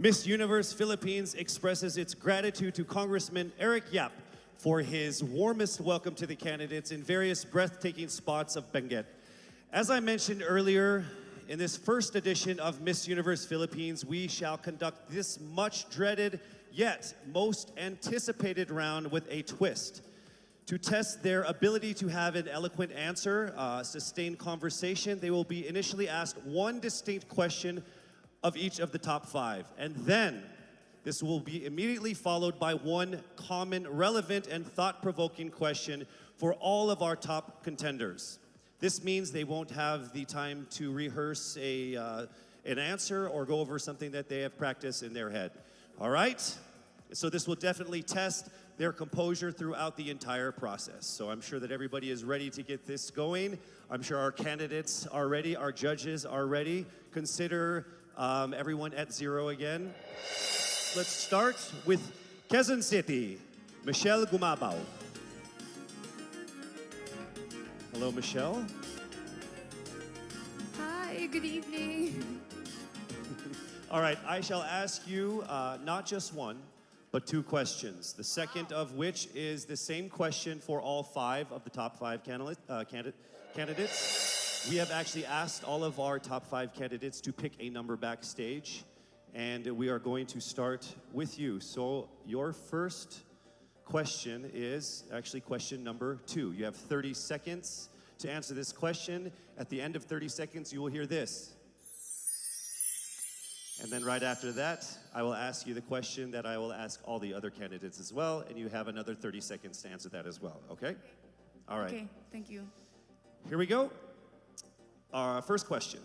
Miss Universe Philippines expresses its gratitude to Congressman Eric Yap for his warmest welcome to the candidates in various breathtaking spots of Benguet. As I mentioned earlier, in this first edition of Miss Universe Philippines, we shall conduct this much dreaded yet most anticipated round with a twist. To test their ability to have an eloquent answer, sustained conversation, they will be initially asked one distinct question of each of the top five. And then, this will be immediately followed by one common, relevant, and thought-provoking question for all of our top contenders. This means they won't have the time to rehearse an answer or go over something that they have practiced in their head. All right? So this will definitely test their composure throughout the entire process. So I'm sure that everybody is ready to get this going. I'm sure our candidates are ready, our judges are ready. Consider everyone at zero again. Let's start with Quezon City, Michelle Gumabao. Hello, Michelle. Hi, good evening. All right, I shall ask you not just one, but two questions. The second of which is the same question for all five of the top five candidates. We have actually asked all of our top five candidates to pick a number backstage, and we are going to start with you. So your first question is actually question number 2. You have 30 seconds to answer this question. At the end of 30 seconds, you will hear this. And then right after that, I will ask you the question that I will ask all the other candidates as well, and you have another 30 seconds to answer that as well, okay? All right. Okay, thank you. Here we go. Our first question.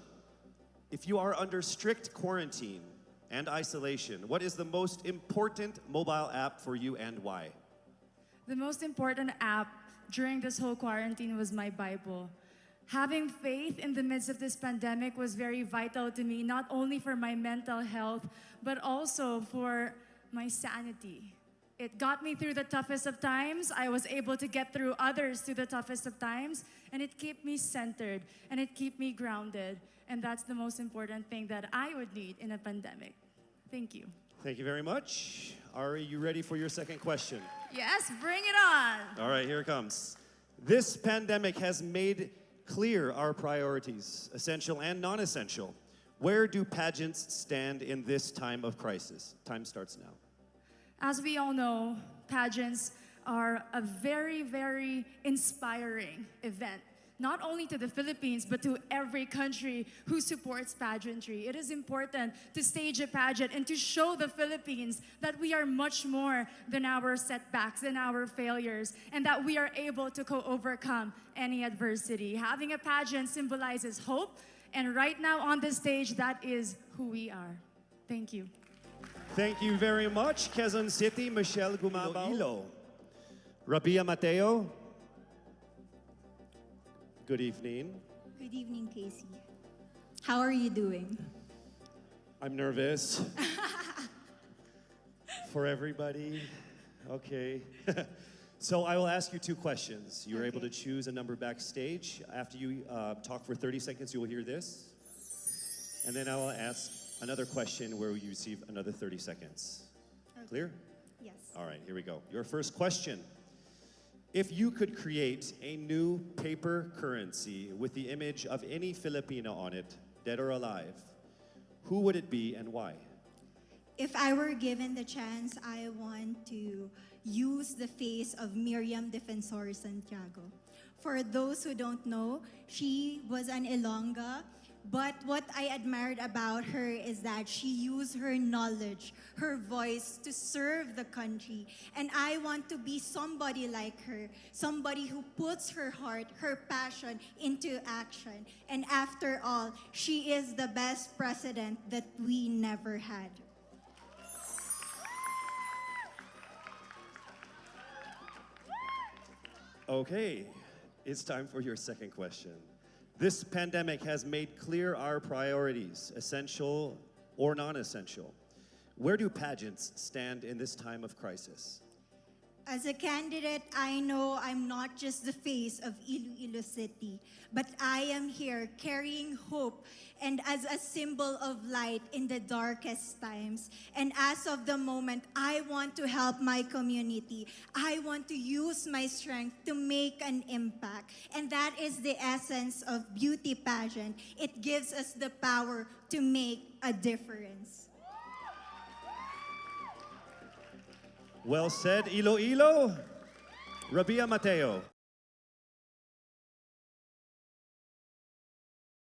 If you are under strict quarantine and isolation, what is the most important mobile app for you and why? The most important app during this whole quarantine was my Bible. Having faith in the midst of this pandemic was very vital to me, not only for my mental health, but also for my sanity. It got me through the toughest of times. I was able to get through others through the toughest of times, and it kept me centered, and it kept me grounded. And that's the most important thing that I would need in a pandemic. Thank you. Thank you very much. Are you ready for your second question? Yes, bring it on. All right, here it comes. This pandemic has made clear our priorities, essential and non-essential. Where do pageants stand in this time of crisis? Time starts now. As we all know, pageants are a very, very inspiring event, not only to the Philippines, but to every country who supports pageantry. It is important to stage a pageant and to show the Philippines that we are much more than our setbacks, than our failures, and that we are able to overcome any adversity. Having a pageant symbolizes hope, and right now on the stage, that is who we are. Thank you. Thank you very much, Quezon City, Michelle Gumabao. Rabiya Mateo. Good evening. Good evening, Casey. How are you doing? I'm nervous. For everybody. Okay. So I will ask you two questions. You're able to choose a number backstage. After you talk for 30 seconds, you will hear this. And then I will ask another question where you receive another 30 seconds. Okay. Clear? Yes. All right, here we go. Your first question. If you could create a new paper currency with the image of any Filipino on it, dead or alive, who would it be and why? If I were given the chance, I want to use the face of Miriam Defensor Santiago. For those who don't know, she was an Ilongga, but what I admired about her is that she used her knowledge, her voice to serve the country. And I want to be somebody like her, somebody who puts her heart, her passion into action. And after all, she is the best president that we never had. Okay, it's time for your second question. This pandemic has made clear our priorities, essential or non-essential. Where do pageants stand in this time of crisis? As a candidate, I know I'm not just the face of Iloilo City, but I am here carrying hope and as a symbol of light in the darkest times. And as of the moment, I want to help my community. I want to use my strength to make an impact. And that is the essence of beauty pageant. It gives us the power to make a difference. Well said, Iloilo. Rabiya Mateo.